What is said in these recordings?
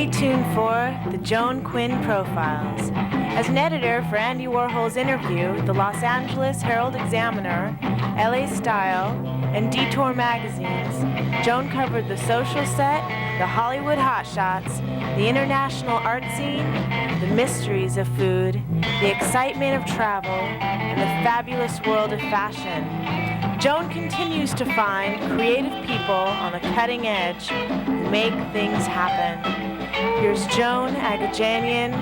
Stay tuned for the Joan Quinn Profiles. As an editor for Andy Warhol's Interview, the Los Angeles Herald-Examiner, LA Style, and Detour magazines, Joan covered the social set, the Hollywood hotshots, the international art scene, the mysteries of food, the excitement of travel, and the fabulous world of fashion. Joan continues to find creative people on the cutting edge who make things happen. Here's Joan Agajanian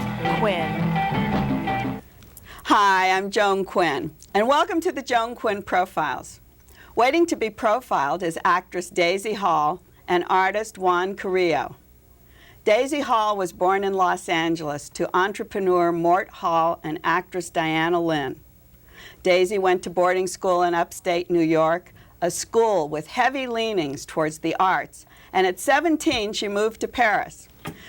Quinn. Hi, I'm Joan Quinn, and welcome to the Joan Quinn Profiles. Waiting to be profiled is actress Daisy Hall and artist Juan Carrillo. Daisy Hall was born in Los Angeles to entrepreneur Mort Hall and actress Diana Lynn. Daisy went to boarding school in upstate New York, a school with heavy leanings towards the arts, and at 17 she moved to Paris.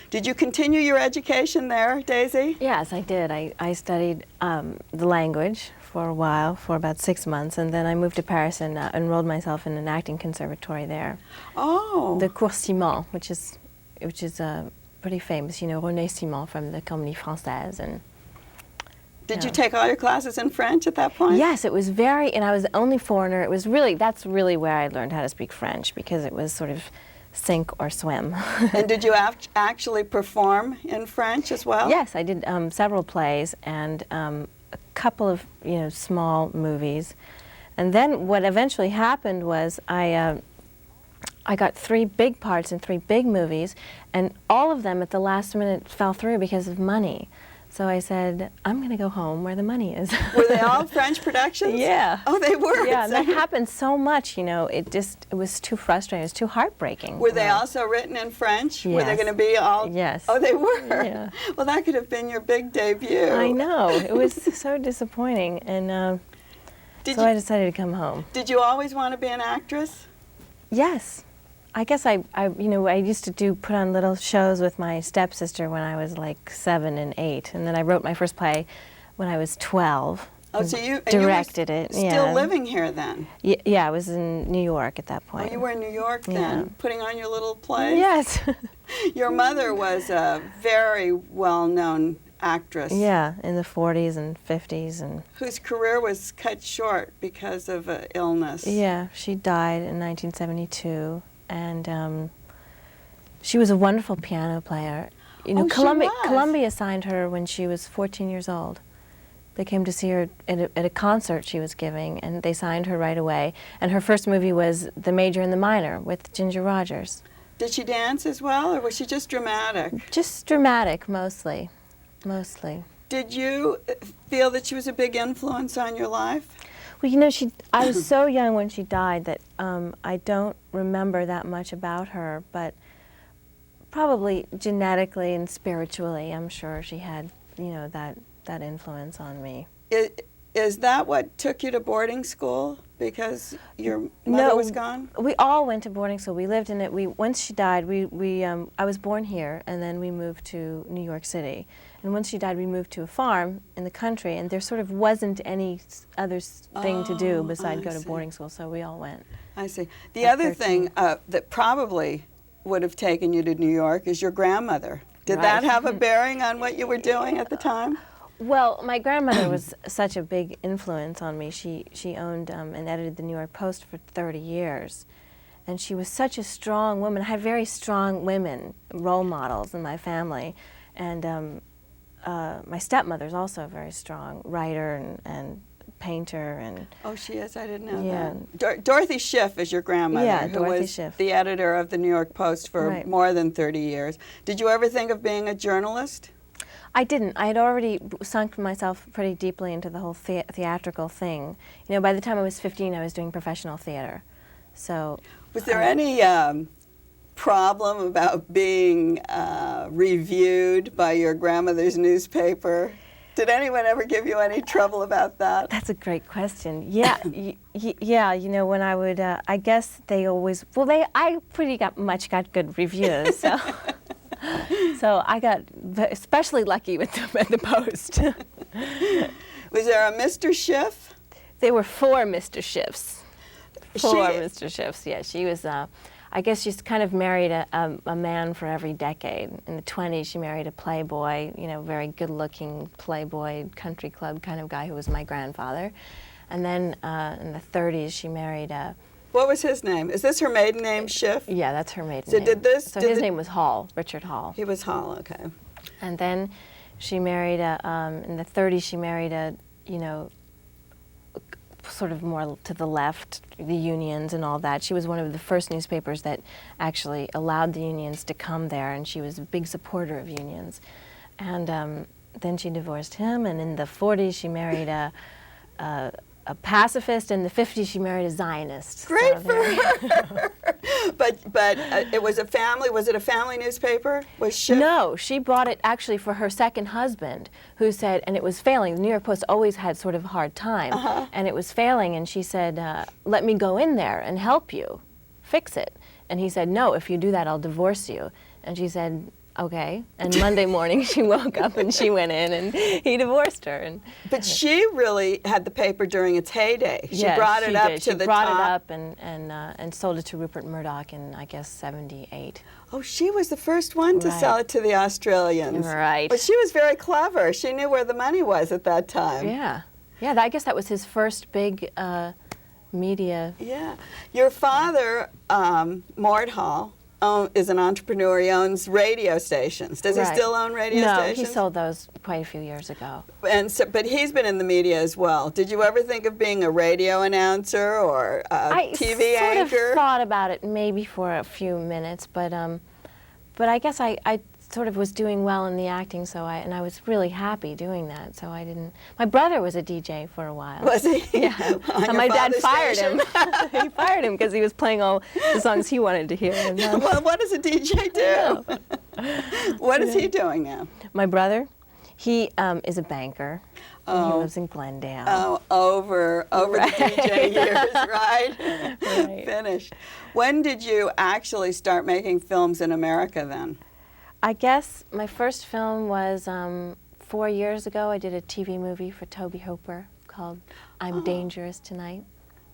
Did you continue your education there, Daisy? Yes, I did. I studied the language for a while, for about 6 months, and then I moved to Paris and enrolled myself in an acting conservatory there. Oh. The Cours Simon, which is pretty famous. You know, René Simon from the Comédie Française. And did you take all your classes in French at that point? yes, it was and I was the only foreigner. It was really, that's really where I learned how to speak French, because it was sort of sink or swim. And did you actually perform in French as well? Yes, I did several plays and a couple of small movies, and then what eventually happened was I got 3 big parts in 3 big movies, and all of them at the last minute fell through because of money. So I said, I'm going to go home where the money is. Were they all French productions? Yeah. Oh, they were? Yeah, and that happened so much, it was too frustrating. It was too heartbreaking. Were they also written in French? Yes. Were they going to be all? Yes. Oh, they were? Yeah. Well, that could have been your big debut. I know. It was so disappointing, and I decided to come home. Did you always want to be an actress? Yes. I guess I used to put on little shows with my stepsister when I was like 7 and 8, and then I wrote my first play when I was 12. Oh, so you directed it. Still living here then? Yeah, I was in New York at that point. Oh, you were in New York then, yeah. Putting on your little plays? Yes. Your mother was a very well-known actress. Yeah, in the 40s and 50s, and whose career was cut short because of illness. Yeah, she died in 1972. And she was a wonderful piano player. Columbia signed her when she was 14 years old. They came to see her at a concert she was giving, and they signed her right away. And her first movie was The Major and the Minor with Ginger Rogers. Did she dance as well, or was she just dramatic? Just dramatic, mostly. Did you feel that she was a big influence on your life? Well, I was so young when she died that I don't remember that much about her, but probably genetically and spiritually, I'm sure she had, that influence on me. Is that what took you to boarding school, because your mother was gone? We all went to boarding school. We lived in it. Once she died, I was born here, and then we moved to New York City. And once she died, we moved to a farm in the country, and there sort of wasn't any other thing to do besides go to boarding school, so we all went. I see. The other thing that probably would have taken you to New York is your grandmother. Did that have a bearing on what you were doing at the time? Well, my grandmother was such a big influence on me. She owned and edited the New York Post for 30 years. And she was such a strong woman. I had very strong women, role models in my family. And my stepmother's also a very strong writer and painter. And oh, she is? I didn't know that. Dorothy Schiff is your grandmother, who was the editor of the New York Post for more than 30 years. Did you ever think of being a journalist? I didn't. I had already sunk myself pretty deeply into the whole theatrical thing. By the time I was 15, I was doing professional theater. So, was there any problem about being reviewed by your grandmother's newspaper? Did anyone ever give you any trouble about that? That's a great question. Yeah, yeah. When I would, I guess they always. Well, I pretty much got good reviews. So. So I got especially lucky with the Post. Was there a Mr. Schiff? There were 4 Mr. Schiffs. 4 Mr. Schiffs, yeah. She was, I I guess she's kind of married a man for every decade. In the 20s, she married a playboy, you know, very good-looking playboy, country club kind of guy who was my grandfather. And then in the 30s, she married a... What was his name? Is this her maiden name, Schiff? Yeah, that's her maiden So name. did his name was Hall, Richard Hall. He was Hall, okay. And then she married in the 30s, she married you know, sort of more to the left, the unions and all that. She was one of the first newspapers that actually allowed the unions to come there, and she was a big supporter of unions. And then she divorced him, and in the 40s she married a pacifist. In the 50s she married a Zionist. Great for her. But it was a family. Was it a family newspaper? Was Schiff? No, she bought it actually for her second husband, who said, and it was failing. The New York Post always had sort of a hard time, and it was failing. And she said, "Let me go in there and help you fix it." And he said, "No, if you do that, I'll divorce you." And she said, "Okay." And Monday morning she woke up and she went in and he divorced her. And but she really had the paper during its heyday. She yes, brought it she up did. to she the brought top. it up and sold it to Rupert Murdoch in, I guess, 78. Oh, she was the first one to Right. sell it to the Australians. Right. But she was very clever. She knew where the money was at that time. Yeah. Yeah, I guess that was his first big media. Yeah. Your father, Mort Hall, is an entrepreneur. He owns radio stations. Does Right. he still own radio No, stations? he sold those quite a few years ago. And so, but he's been in the media as well. Did you ever think of being a radio announcer or a TV I anchor? sort of thought about it maybe for a few minutes, but I guess I sort of was doing well in the acting, so I was really happy doing that. So I didn't. My brother was a DJ for a while. Was he? Yeah. On And your my dad father's fired station? him. He fired him because he was playing all the songs he wanted to hear. And, Well, what does a DJ do? What is he doing now? my brother, he is a banker. And he Oh. lives in Glendale. Oh, over Right. the DJ years, right? Right. Finished. When did you actually start making films in America then? I guess my first film was 4 years ago. I did a TV movie for Toby Hooper called I'm Dangerous Tonight.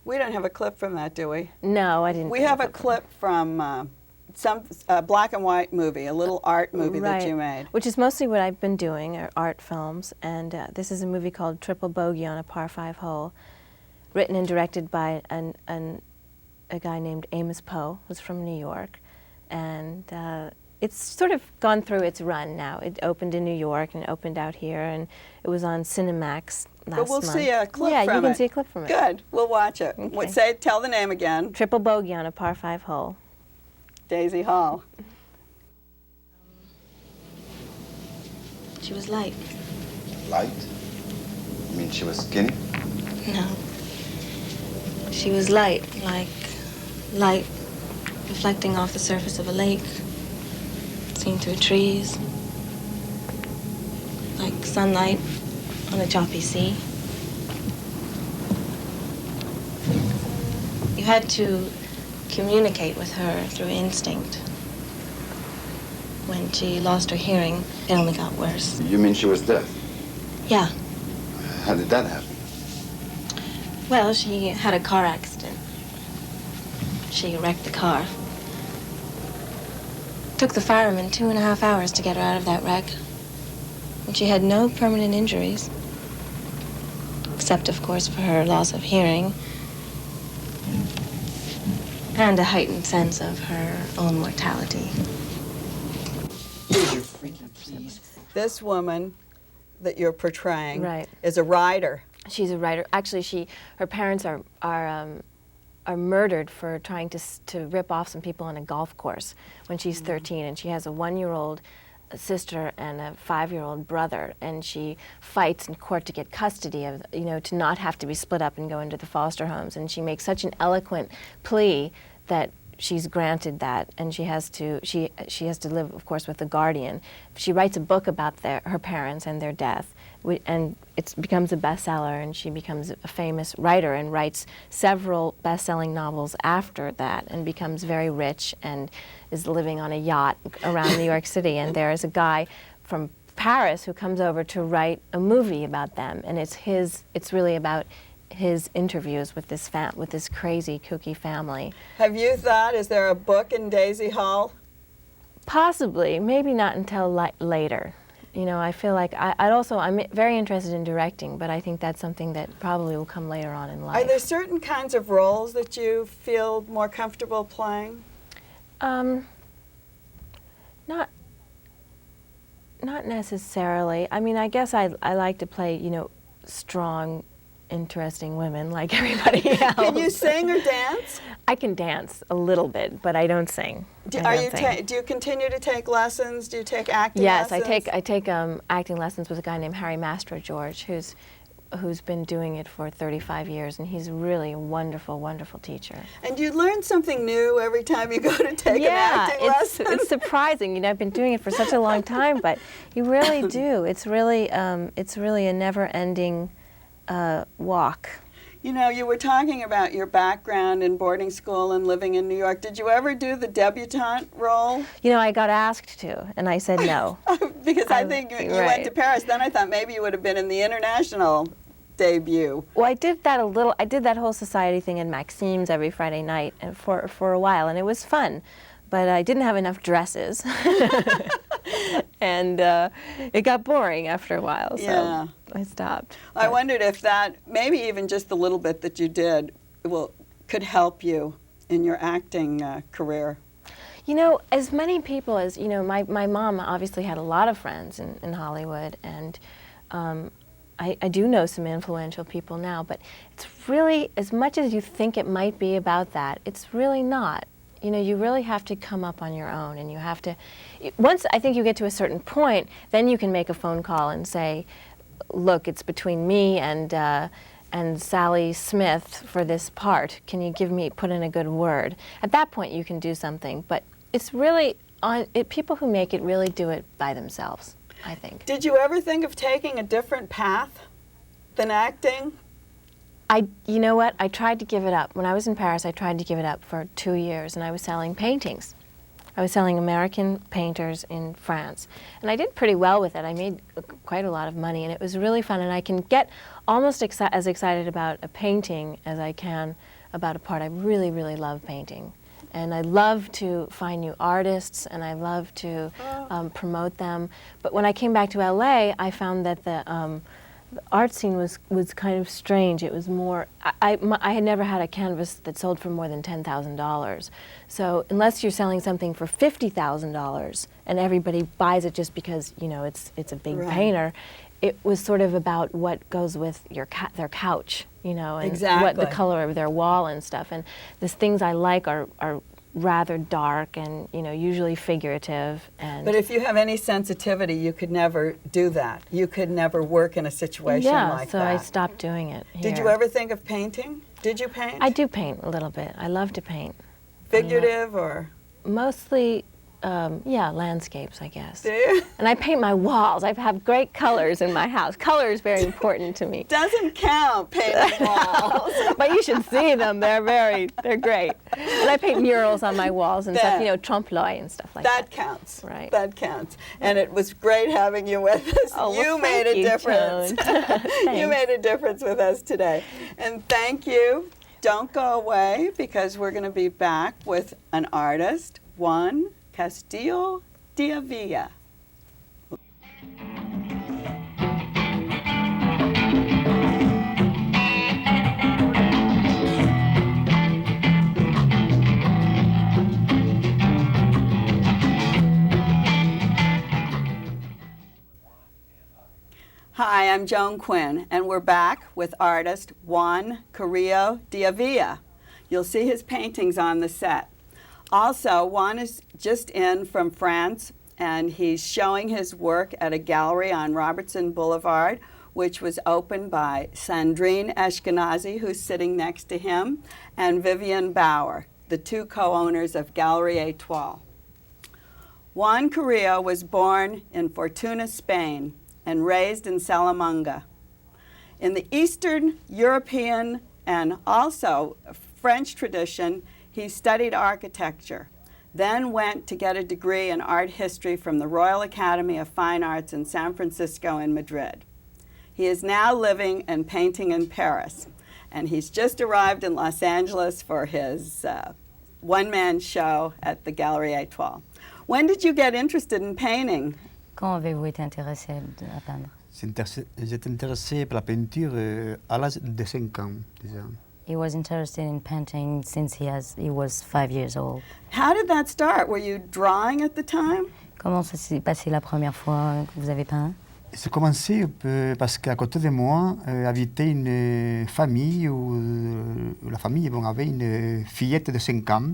We don't have a clip from that, do we? No, I didn't. We have a clip from some black and white movie, a little art movie that you made. Which is mostly what I've been doing, are art films. And this is a movie called Triple Bogey on a Par 5 Hole, written and directed by a guy named Amos Poe, who's from New York. And it's sort of gone through its run now. It opened in New York and it opened out here, and it was on Cinemax last month. But we'll see a clip from it. Yeah, you can see a clip from it. Good. We'll watch it. Okay. Tell the name again. Triple Bogey on a Par 5 Hole. Daisy Hall. She was light. Light? You mean she was skinny? No. She was light, like light reflecting off the surface of a lake, seen through trees, like sunlight on a choppy sea. You had to communicate with her through instinct. When she lost her hearing, it only got worse. You mean she was deaf? Yeah. How did that happen? Well, she had a car accident. She wrecked the car. Took the firemen 2.5 hours to get her out of that wreck. And she had no permanent injuries. Except, of course, for her loss of hearing. And a heightened sense of her own mortality. This woman that you're portraying Right. is a writer. She's a writer. Actually, her parents are murdered for trying to rip off some people on a golf course when she's 13, and she has a 1-year-old sister and a 5-year-old brother, and she fights in court to get custody of, to not have to be split up and go into the foster homes, and she makes such an eloquent plea that she's granted that, and she has to live, of course, with the guardian. She writes a book about her parents and their death, and it becomes a bestseller, and she becomes a famous writer and writes several best-selling novels after that, and becomes very rich and is living on a yacht around New York City. And there is a guy from Paris who comes over to write a movie about them, and it's really about his interviews with this crazy, kooky family. Have you thought, is there a book in Daisy Hall? Possibly, maybe not until later. You know, I feel like I'm very interested in directing, but I think that's something that probably will come later on in life. Are there certain kinds of roles that you feel more comfortable playing? Not necessarily. I mean, I guess I like to play, you know, strong, interesting women like everybody else. Can you sing or dance? I can dance a little bit, but I don't sing. Do you continue to take lessons? Do you take acting lessons? lessons? Yes, I take acting lessons with a guy named Harry Mastro George, who's been doing it for 35 years, and he's really a wonderful, wonderful teacher. And you learn something new every time you go to take an acting lesson? Yeah, it's surprising. You know, I've been doing it for such a long time, but you really do. It's really a never-ending walk. You know, you were talking about your background in boarding school and living in New York. Did you ever do the debutante role? You know, I got asked to, and I said no. Because I think you went to Paris. Then I thought maybe you would have been in the international debut. Well, I did that a little. I did that whole society thing in Maxime's every Friday night and for a while, and it was fun. But I didn't have enough dresses, and it got boring after a while, so I stopped. I wondered if that, maybe even just the little bit that you did, could help you in your acting career. You know, as many people as, you know, my mom obviously had a lot of friends in Hollywood, and I do know some influential people now, but it's really, as much as you think it might be about that, it's really not. You know, you really have to come up on your own, and you have to, once I think you get to a certain point, then you can make a phone call and say, look, it's between me and Sally Smith for this part. Can you put in a good word? At that point you can do something, but it's really, people who make it really do it by themselves, I think. Did you ever think of taking a different path than acting? You know what? I tried to give it up. When I was in Paris, I tried to give it up for 2 years, and I was selling paintings. I was selling American painters in France, and I did pretty well with it. I made quite a lot of money, and it was really fun, and I can get almost as excited about a painting as I can about a part. I really, really love painting, and I love to find new artists, and I love to promote them. But when I came back to LA, I found that the art scene was kind of strange. It was more, I had never had a canvas that sold for more than $10,000. So unless you're selling something for $50,000 and everybody buys it just because, you know, it's a big painter, it was sort of about what goes with their couch, you know, and what the color of their wall and stuff. And the things I like are rather dark and, you know, usually figurative. But if you have any sensitivity, you could never do that. You could never work in a situation like that. Yeah, so I stopped doing it here. Did you ever think of painting? Did you paint? I do paint a little bit. I love to paint. Figurative or? Mostly, yeah, landscapes, I guess. Do you? And I paint my walls. I have great colors in my house. Color is very important to me. Doesn't count, painting walls. But you should see them. They're great. And I paint murals on my walls and stuff, you know, trompe-l'oeil and stuff like that. That counts. Right. That counts. And it was great having you with us. Oh, you made a difference. You made a difference with us today. And thank you. Don't go away, because we're going to be back with an artist, Juan Casteel-Divia. Hi, I'm Joan Quinn, and we're back with artist Juan Carrillo de Avila. You'll see his paintings on the set. Also, Juan is just in from France, and he's showing his work at a gallery on Robertson Boulevard, which was opened by Sandrine Ashkenazi, who's sitting next to him, and Vivian Bauer, the two co-owners of Gallery Étoile. Juan Carrillo was born in Fortuna, Spain, and raised in Salamanca. In the Eastern European and also French tradition, he studied architecture, then went to get a degree in art history from the Royal Academy of Fine Arts in San Francisco and Madrid. He is now living and painting in Paris. and he's just arrived in Los Angeles for his one-man show at the Galerie Étoile. When did you get interested in painting? Quand avez-vous été intéressé à peindre? J'étais intéressé par la peinture à l'âge de 5 ans déjà. He was interested in painting since he was 5 years old. How did that start? Were you drawing at the time? Comment ça s'est passé la première fois que vous avez peint? C'est commencé parce qu'à côté de moi habitait une famille où la famille avait une fillette de 5 ans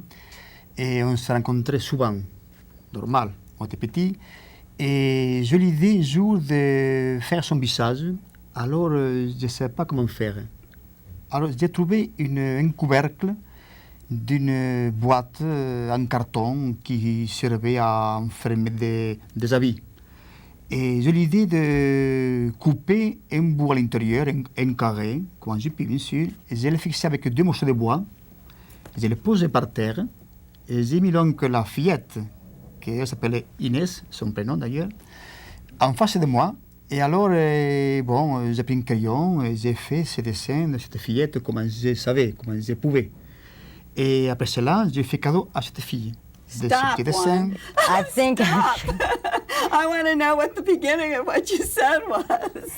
et on se rencontrait souvent, normal, on était petits. Et j'ai l'idée un jour de faire son visage, alors je ne savais pas comment faire. Alors j'ai trouvé un couvercle d'une boîte en carton qui servait à enfermer des habits. Et j'ai l'idée de couper un bout à l'intérieur, un carré, comme j'ai pu bien sûr, et je l'ai fixé avec 2 morceaux de bois, je l'ai posé par terre, et j'ai mis donc la fillette, qui s'appelait Inès, son prénom d'ailleurs, en face de moi. Et alors, j'ai pris un crayon et j'ai fait ce dessin de cette fillette comme je savais, comme je pouvais. Et après cela, j'ai fait cadeau à cette fille. Stop, ce petit dessin. I think. I want to know what the beginning of what you said was.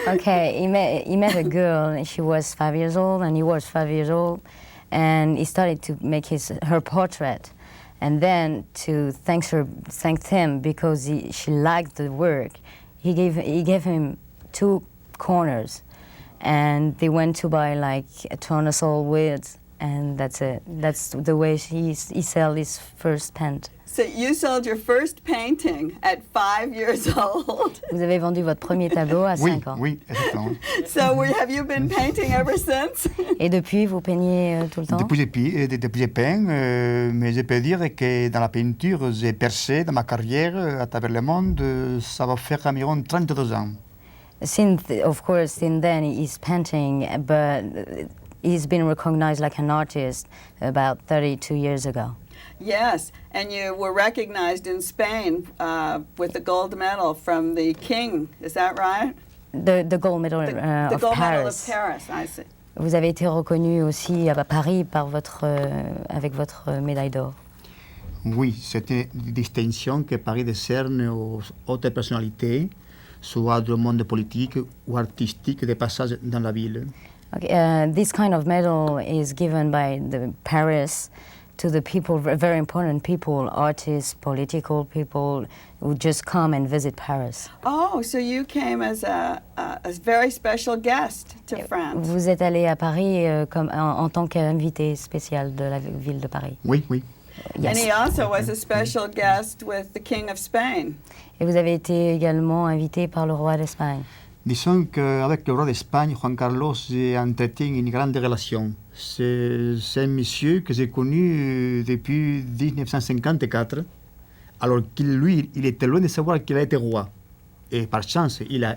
Okay, he met a girl, and she was 5 years old, and he was 5 years old, and he started to make her portrait, and then to thank him because she liked the work. He gave him 2 corners, and they went to buy like a tournesol wood, and that's it. That's the way he sold his first paint. So you sold your first painting at 5 years old. Vous avez vendu votre premier tableau à 5 ans. Oui, exactement. So have you been painting ever since? Et depuis, vous peignez tout le temps? Depuis j'ai peint, mais je peux dire que dans la peinture, j'ai percé dans ma carrière à travers le monde, ça va faire environ 32 ans. Of course, since then he's painting, but he's been recognized like an artist about 32 years ago. Yes, and you were recognized in Spain with the gold medal from the king. Is that right? The gold medal The of gold medal Paris. of Paris, I see. Vous avez été reconnu aussi à Paris par avec votre médaille d'or. Oui, c'est une distinction que Paris décerne aux hautes personnalités, soit du monde politique ou artistique de passage dans la ville. Okay, this kind of medal is given by the Paris to the people, very important people, artists, political people who just come and visit Paris. Oh, so you came as a very special guest to France. Vous êtes allé à Paris en tant qu'invité spécial de la ville de Paris. Oui, oui. And he also was a special guest with the King of Spain. Et vous avez été également invité par le roi d'Espagne. Disons qu'avec le roi d'Espagne, Juan Carlos, j'ai entretenu une grande relation. C'est un monsieur que j'ai connu depuis 1954, alors qu'il, lui, il était loin de savoir qu'il a été roi. Et par chance, il a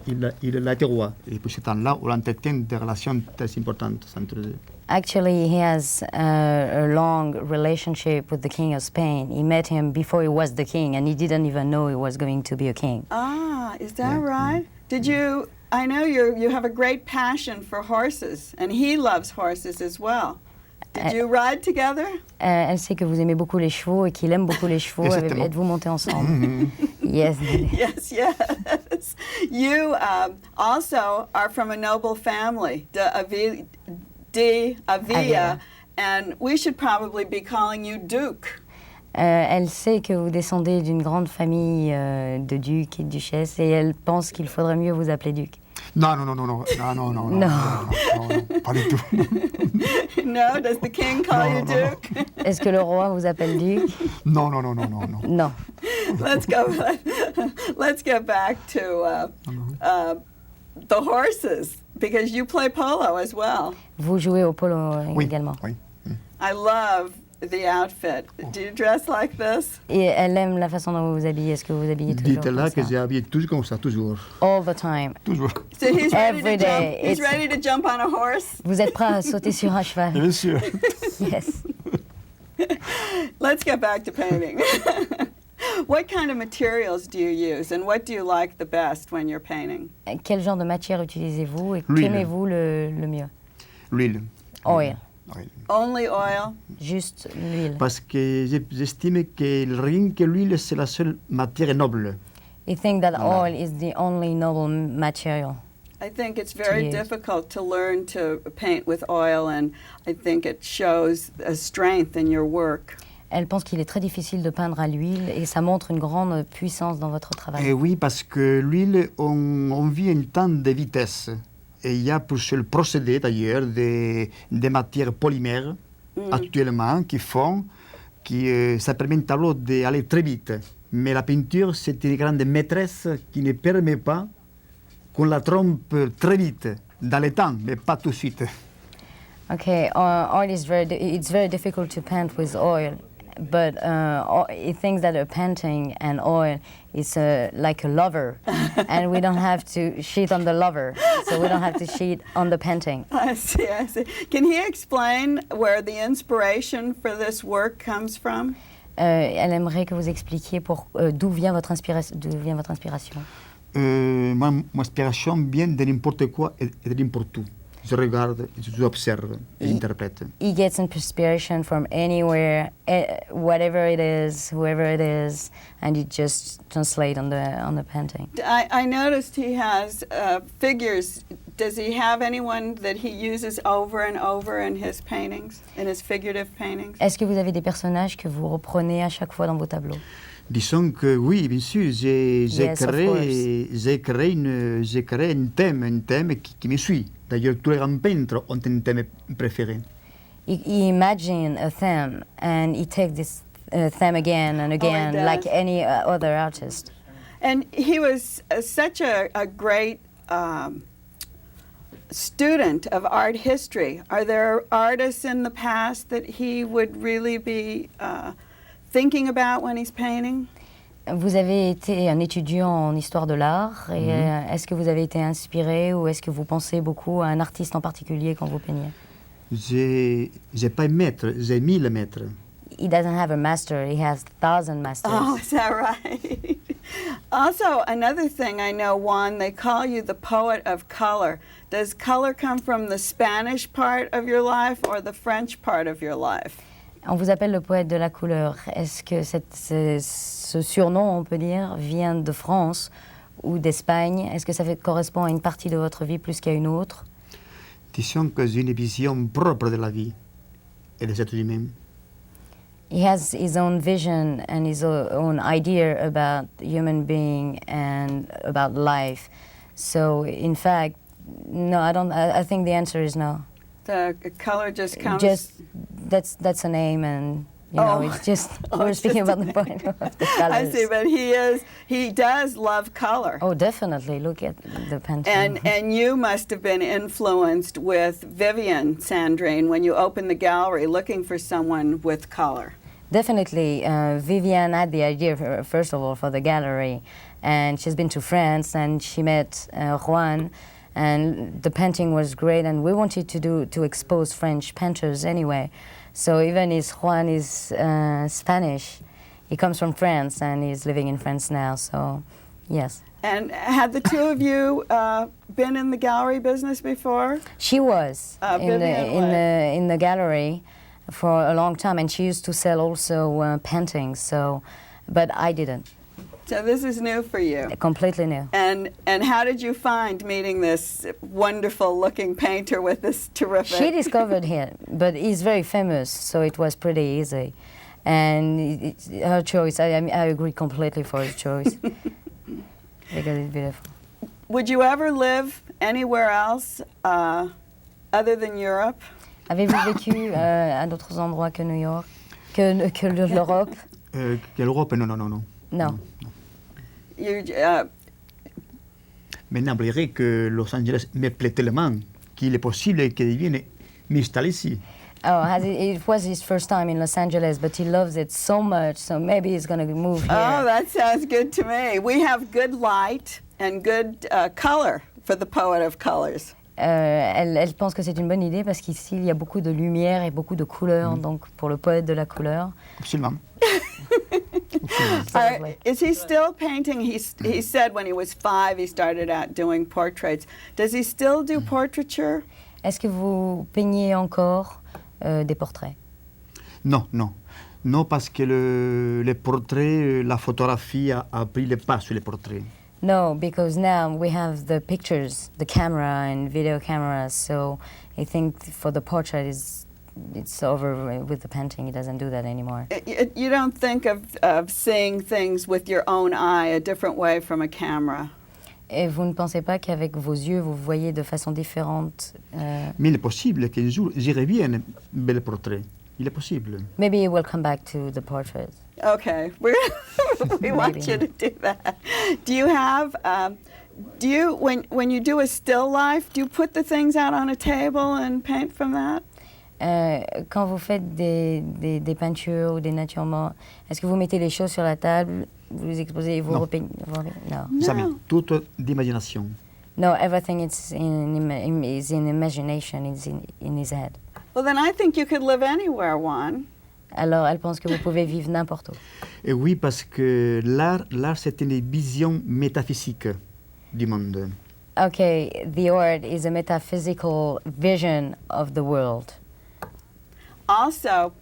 été roi. Et depuis ce temps-là, on entretient des relations très importantes entre eux. Actually, he has a long relationship with the King of Spain. He met him before he was the king, and he didn't even know he was going to be a king. Ah, is that right? Did you? I know you have a great passion for horses, and he loves horses as well. Did you ride together? Elle sait que vous aimez beaucoup les chevaux et qu'il aime beaucoup les chevaux. Êtes-vous montés ensemble? Yes. Yes, yes. You also are from a noble family, de Avila, and we should probably be calling you Duke. Elle sait que vous descendez d'une grande famille de ducs et de duchesses et elle pense qu'il faudrait mieux vous appeler duc. Non, pas du tout. No, does the king call you Duke? Est-ce que le roi vous appelle duc? Non. Non. Let's get back to the horses, because you play polo as well. Vous jouez au polo également. Oui. I love the outfit. Do you dress like this? Et elle aime la façon dont vous vous habillez. Est-ce que vous vous habillez toujours Dites-là comme que ça? j'ai habillé toujours comme ça, toujours. All the time. Toujours. So he's ready Every to jump. day. He's ready to jump on a horse. Vous êtes prêt à sauter sur un cheval? Bien sûr. Yes. Let's get back to painting. What kind of materials do you use, and what do you like the best when you're painting? Quel genre de matière utilisez-vous et L'huile. qu'aimez-vous le mieux? L'huile. Oil. Oil. Only oil? Juste l'huile. Parce que j'estime que rien que l'huile, c'est la seule matière noble. I think that oil is the only noble material. I think it's very use. difficult to learn to paint with oil, and I think it shows a strength in your work. Elle pense qu'il est très difficile de peindre à l'huile et ça montre une grande puissance dans votre travail. Et oui, parce que l'huile, on vit un temps de vitesse. Et il y a pour ce procédé d'ailleurs des matières polymères actuellement qui font que ça permet un tableau d'aller très vite. Mais la peinture, c'est une grande maîtresse qui ne permet pas qu'on la trompe très vite, dans le temps, mais pas tout de suite. Okay, oil is it's very difficult to paint with oil, but it thinks that a painting and oil is like a lover, and we don't have to cheat on the lover, so we don't have to cheat on the painting. I see, I see. Can he explain where the inspiration for this work comes from? Elle aimerait que vous expliquiez d'où vient votre inspiration. Mon inspiration vient de n'importe quoi et de n'importe où. Je regarde, j'observe et j'interprète. He gets inspiration from anywhere, whatever it is, whoever it is, and he just translates on the painting. I noticed he has figures. Does he have anyone that he uses over and over in his paintings, in his figurative paintings? Est-ce que vous avez des personnages que vous reprenez à chaque fois dans vos tableaux? Disons que oui, bien sûr, j'ai créé un thème qui me suit. D'ailleurs, tous les grands peintres ont un thème préféré. He imagine a theme and he takes this theme again and again, like any other artist. And he was such a great student of art history. Are there artists in the past that he would really be thinking about when he's painting? Vous avez été un étudiant en histoire de l'art et est-ce que vous avez été inspiré ou est-ce que vous pensez beaucoup à un artiste en particulier quand vous peignez? J'ai pas un maître, j'ai 1000 maîtres. He doesn't have a master, he has 1,000 masters. Oh, is that right? Also, another thing I know, Juan, they call you the poet of color. Does color come from the Spanish part of your life or the French part of your life? On vous appelle le poète de la couleur. Est-ce que ce surnom, on peut dire, vient de France ou d'Espagne? Est-ce que ça correspond à une partie de votre vie plus qu'à une autre? Disons que j'ai une vision propre de la vie et des êtres humains. He has his own vision and his own idea about human being and about life. So, in fact, no, I don't. I think the answer is no. The color just comes. That's a name, and you know, it's just we're speaking about the point of the colors. I see, but he does love color. Oh, definitely. Look at the painting. And you must have been influenced with Vivian Sandrine when you opened the gallery, looking for someone with color. Definitely, Vivian had the idea first of all for the gallery, and she's been to France and she met Juan. And the painting was great, and we wanted to expose French painters anyway. So even if Juan is Spanish, he comes from France and he's living in France now. So, yes. And had the two of you been in the gallery business before? She was in the gallery for a long time, and she used to sell also paintings. So, but I didn't. So this is new for you. Completely new. And how did you find meeting this wonderful-looking painter with this terrific... She discovered him, but he's very famous, so it was pretty easy. And her choice, I agree completely for her choice. Because it's beautiful. Would you ever live anywhere else other than Europe? Avez-vous vécu à d'autres endroits que New York, que l'Europe? Que l'Europe, non. Non. Maintenant, vous verrez que Los Angeles me plaît tellement qu'il est possible qu'il vienne m'installer ici. Oh, it was his first time in Los Angeles, but he loves it so much, so maybe he's going to move here. Oh, that sounds good to me. We have good light and good color for the poet of colors. Elle pense que c'est une bonne idée parce qu'ici, il y a beaucoup de lumière et beaucoup de couleurs, donc pour le poète de la couleur. Absolument. Is he still painting? He said when he was 5 he started out doing portraits. Does he still do portraiture? Est-ce que vous peignez encore des portraits? Non, non. Non, parce que les portraits, la photographie a pris le pas sur les portraits. No, because now we have the pictures, the camera and video cameras, so I think for the portrait it's over with the painting. It doesn't do that anymore. You don't think of seeing things with your own eye a different way from a camera. Et vous ne pensez pas qu'avec vos yeux, vous voyez de façon différente? Mais il est possible qu'un jour, j'y revienne un bel portrait. Il est possible. Maybe you will come back to the portrait. Okay, we want you to do that. Do you have, when you do a still life, do you put the things out on a table and paint from that? Quand vous faites des peintures ou des natures mortes, est-ce que vous mettez les choses sur la table, vous les exposez et vous repeignez? No. Jamais. Tout d'imagination. No, everything is in imagination, it's in his head. Well, then I think you could live anywhere, Juan. Alors, elle pense que vous pouvez vivre n'importe où. Et oui, parce que l'art, c'est une vision métaphysique du monde. Okay, the art is a metaphysical vision of the world. Also,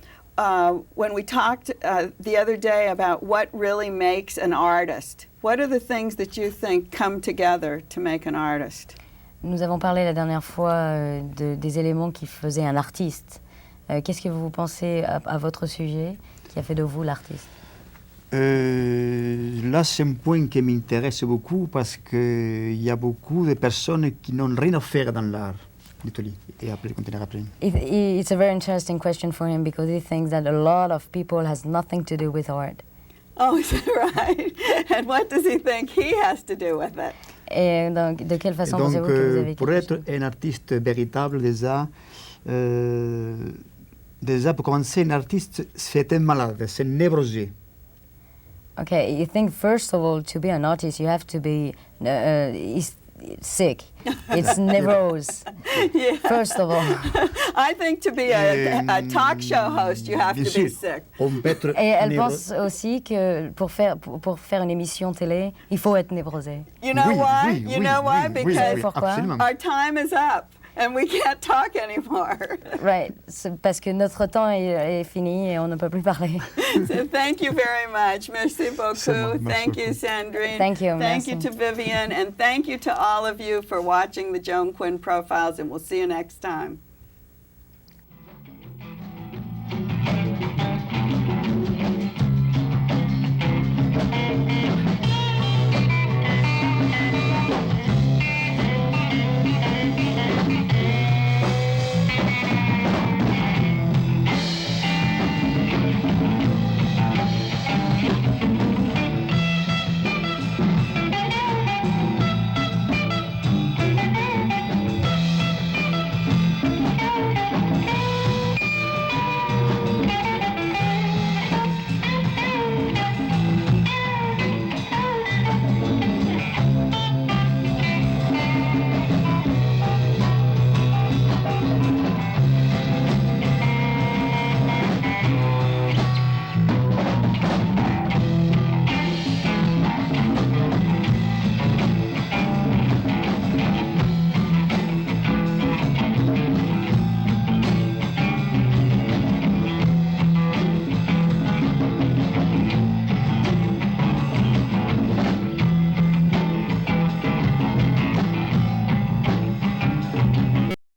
when we talked the other day about what really makes an artist, what are the things that you think come together to make an artist? Nous avons parlé la dernière fois des éléments qui faisaient un artiste. Qu'est-ce que vous pensez à votre sujet qui a fait de vous l'artiste? Là, c'est un point qui m'intéresse beaucoup parce qu'il y a beaucoup de personnes qui n'ont rien à faire dans l'art. Et après, je continuerai après. It's a very interesting question for him because he thinks that a lot of people has nothing to do with art. Oh, is that right? And what does he think he has to do with it? Et donc, de quelle façon pensez-vous que vous avez pour être un artiste véritable, déjà, pour commencer, un artiste, c'est un malade, c'est névrosé. Okay, you think first of all, to be an artist, you have to be sick. It's neurose. Yeah. First of all. I think to be a talk show host, you have to be sick. Et elle pense aussi que pour faire une émission télé, il faut être névrosé. You know why? Oui, you know why? Because absolument. our time is up and we can't talk anymore. Right, parce que notre temps est fini et on ne peut plus parler. So thank you very much. Merci beaucoup. Thank you, Sandrine. Thank you. Thank merci. you to Vivian, and thank you to all of you for watching the Joan Quinn Profiles, and we'll see you next time.